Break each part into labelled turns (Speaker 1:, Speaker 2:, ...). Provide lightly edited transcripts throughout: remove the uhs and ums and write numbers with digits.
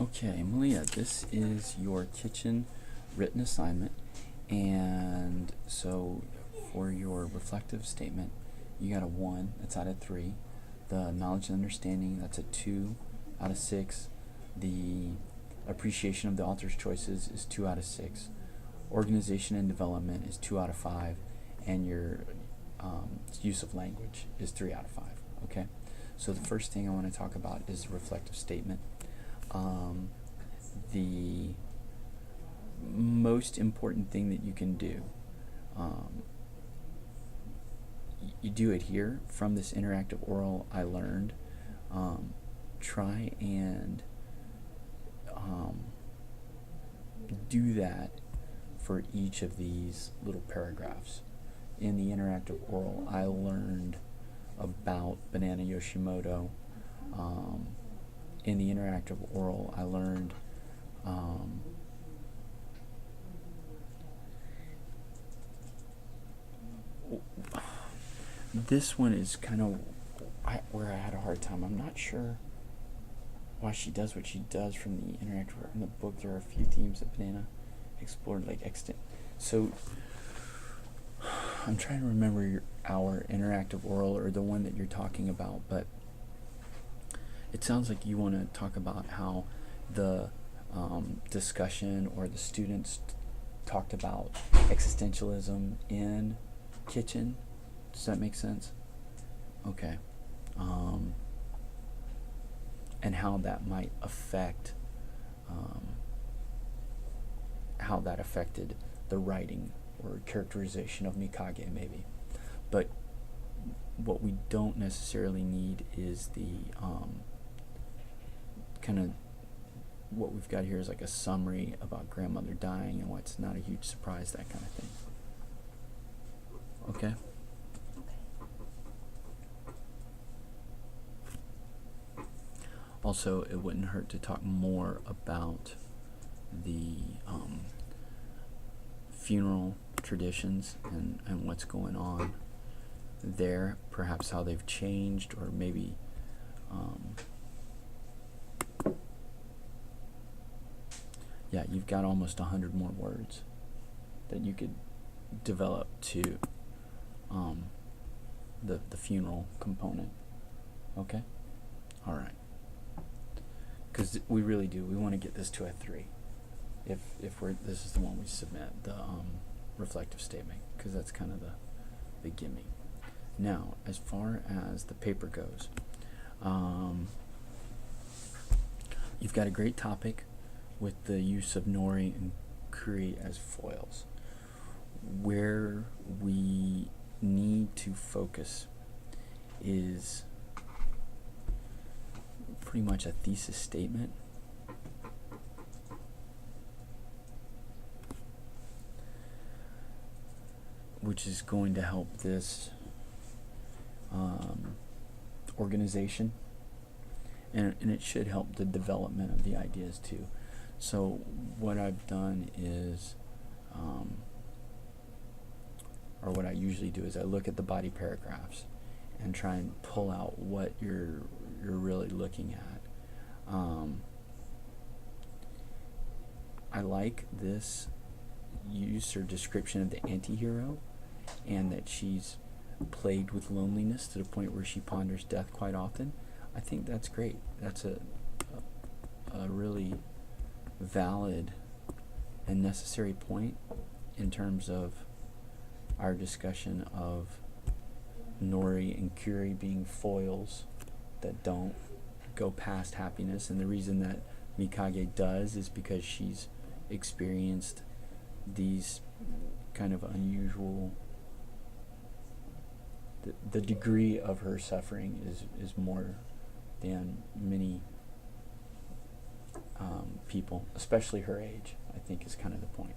Speaker 1: Okay, Malia, this is your kitchen written assignment, and so for your reflective statement, you got a 1, that's out of 3. The knowledge and understanding, that's a 2 out of 6. The appreciation of the author's choices is 2 out of 6. Organization and development is 2 out of 5, and your use of language is 3 out of 5. Okay, so the first thing I want to talk about is the reflective statement. The most important thing that you can do, you do it here from this interactive oral I learned. Try and do that for each of these little paragraphs. In the interactive oral, I learned about Banana Yoshimoto. In the interactive oral, I learned this one is kind of where I had a hard time. I'm not sure why she does what she does from the interactive oral. In the book, there are a few themes that Banana explored, like extent. So I'm trying to remember our interactive oral or the one that you're talking about, but it sounds like you want to talk about how the discussion or the students talked about existentialism in kitchen. Does that make sense? Okay. And how that might affect, how that affected the writing or characterization of Mikage, maybe. But what we don't necessarily need is the kind of what we've got here is like a summary about grandmother dying and what's not a huge surprise, that kind of thing. Okay? Also, it wouldn't hurt to talk more about the funeral traditions and what's going on there, perhaps how they've changed, or maybe yeah, you've got almost 100 more words that you could develop to the funeral component. Okay? All right. Because we really do. We want to get this to a 3. If this is the one we submit, the reflective statement, because that's kind of the gimme. Now, as far as the paper goes, you've got a great topic with the use of nori and kuri as foils. Where we need to focus is pretty much a thesis statement. Which is going to help this organization, and it should help the development of the ideas too. So what I've done is, or what I usually do is I look at the body paragraphs and try and pull out what you're really looking at. I like this use or description of the anti-hero, and that she's plagued with loneliness to the point where she ponders death quite often. I think that's great. That's a really valid and necessary point in terms of our discussion of nori and kuri being foils that don't go past happiness. And the reason that Mikage does is because she's experienced these kind of unusual, the degree of her suffering is more than many people, especially her age, I think is kind of the point.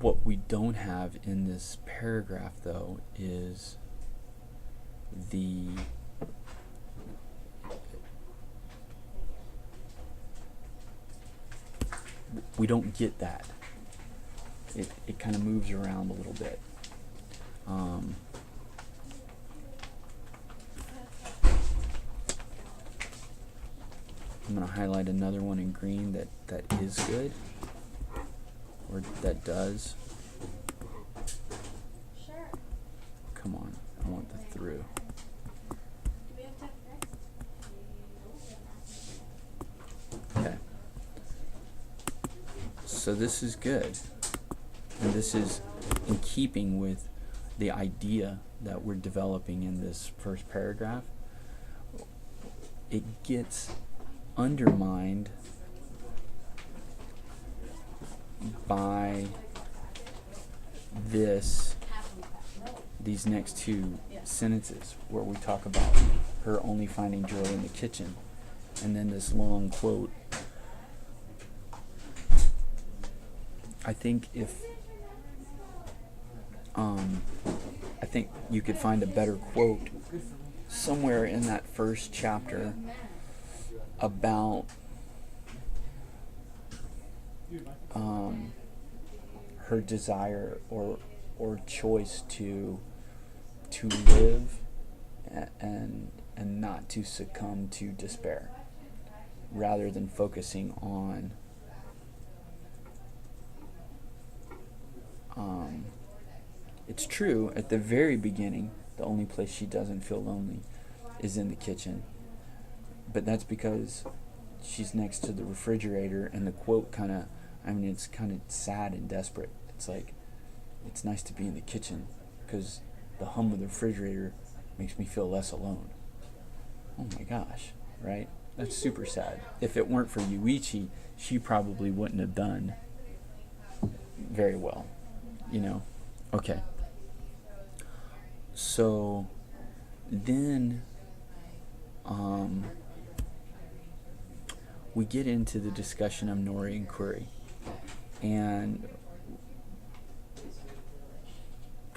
Speaker 1: What we don't have in this paragraph, though, is we don't get that. It kind of moves around a little bit. I'm going to highlight another one in green that is good, or that does. Come on, I want the through. Okay. So this is good. And this is in keeping with the idea that we're developing in this first paragraph. It gets undermined by these next two sentences where we talk about her only finding joy in the kitchen, and then this long quote. I think I think you could find a better quote somewhere in that first chapter about her desire or choice to live and not to succumb to despair, rather than focusing on it's true, at the very beginning, the only place she doesn't feel lonely is in the kitchen. But that's because she's next to the refrigerator, and the quote it's kind of sad and desperate. It's like, it's nice to be in the kitchen because the hum of the refrigerator makes me feel less alone. Oh my gosh, right? That's super sad. If it weren't for Yuichi, she probably wouldn't have done very well, Okay. So then we get into the discussion of Nori and Kuri. And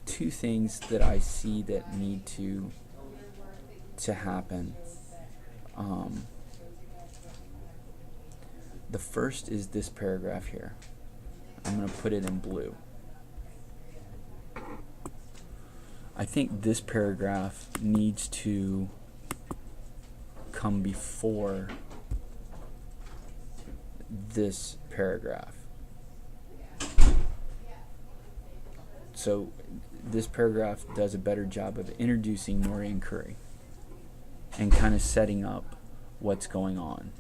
Speaker 1: two things that I see that need to happen. The first is this paragraph here. I'm going to put it in blue. I think this paragraph needs to come before this paragraph. So this paragraph does a better job of introducing Nori and Kuri and kind of setting up what's going on.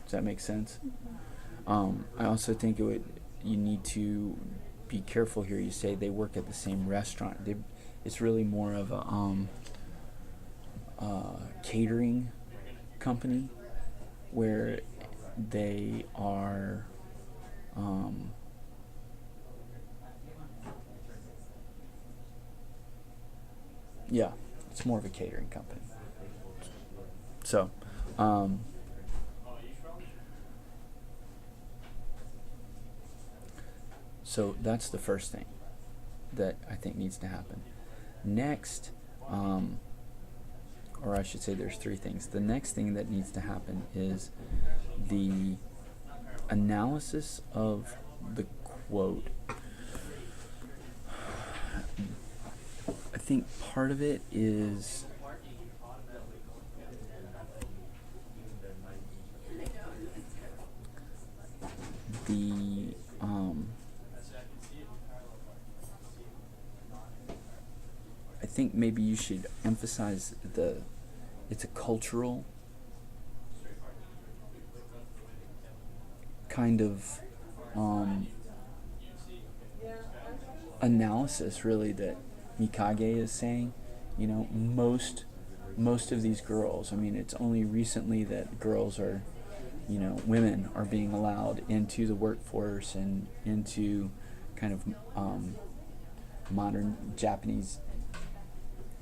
Speaker 1: Does that make sense? I also think you need to be careful here. You say they work at the same restaurant. It's really more of a catering company where they are it's more of a catering company. So so that's the first thing that I think needs to happen. Next, or I should say there's three things. The next thing that needs to happen is the analysis of the quote. I think part of it is the I think maybe you should emphasize it's a cultural kind of analysis, really, that Mikage is saying. Most of these girls, it's only recently that girls are, women are being allowed into the workforce and into kind of modern Japanese,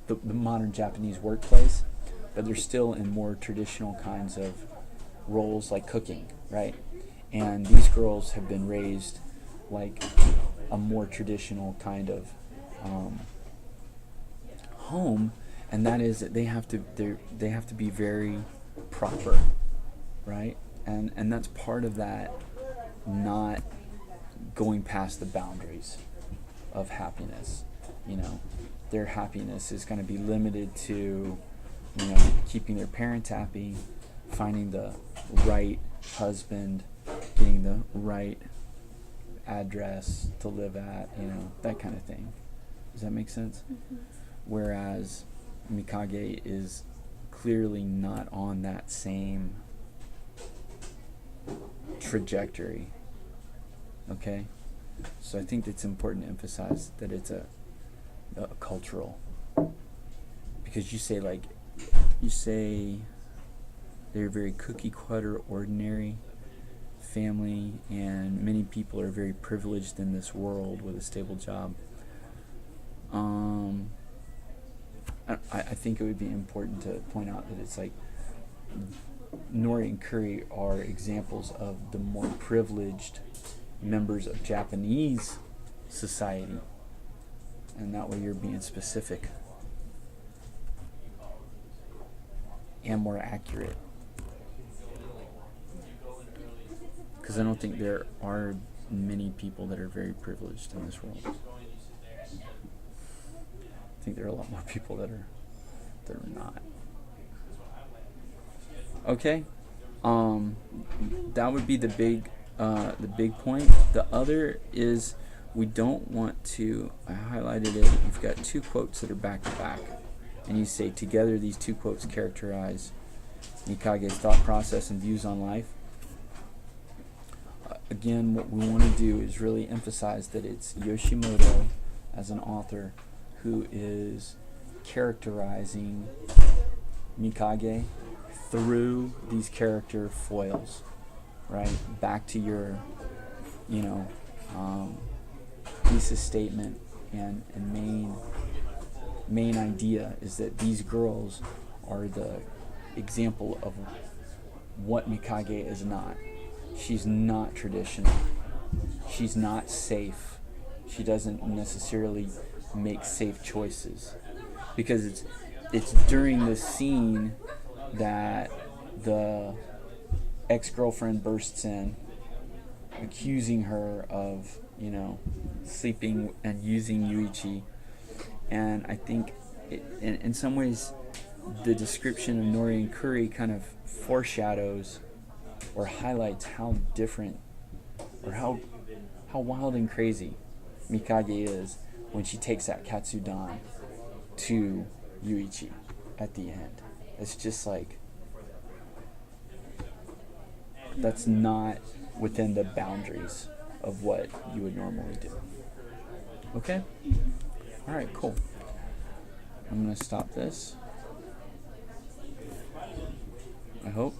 Speaker 1: the modern Japanese workplace, but they're still in more traditional kinds of roles like cooking, right? And these girls have been raised like a more traditional kind of home, and that is that they have to be very proper, right? And that's part of that, not going past the boundaries of happiness. Their happiness is going to be limited to keeping their parents happy, finding the right husband, getting the right address to live at, that kind of thing. Does that make sense?
Speaker 2: Mm-hmm.
Speaker 1: Whereas Mikage is clearly not on that same trajectory. Okay? So I think it's important to emphasize that it's a cultural. Because you say they're very cookie cutter, ordinary family, and many people are very privileged in this world with a stable job. I think it would be important to point out that it's like Nori and Curry are examples of the more privileged members of Japanese society, and that way you're being specific and more accurate. Because I don't think there are many people that are very privileged in this world. I think there are a lot more people that are not. Okay, that would be the big point. The other is we don't want to. I highlighted it. You've got two quotes that are back to back, and you say together these two quotes characterize Mikage's thought process and views on life. Again, what we want to do is really emphasize that it's Yoshimoto as an author who is characterizing Mikage through these character foils, right? Back to your, thesis statement and main idea is that these girls are the example of what Mikage is not. She's not traditional. She's not safe. She doesn't necessarily make safe choices, because it's during this scene that the ex-girlfriend bursts in, accusing her of sleeping and using Yuichi. And I think in some ways the description of Nori and Curry kind of foreshadows or highlights how different or how wild and crazy Mikage is when she takes that Katsudan to Yuichi at the end. It's just like, that's not within the boundaries of what you would normally do. Okay? Alright, cool. I'm going to stop this. I hope.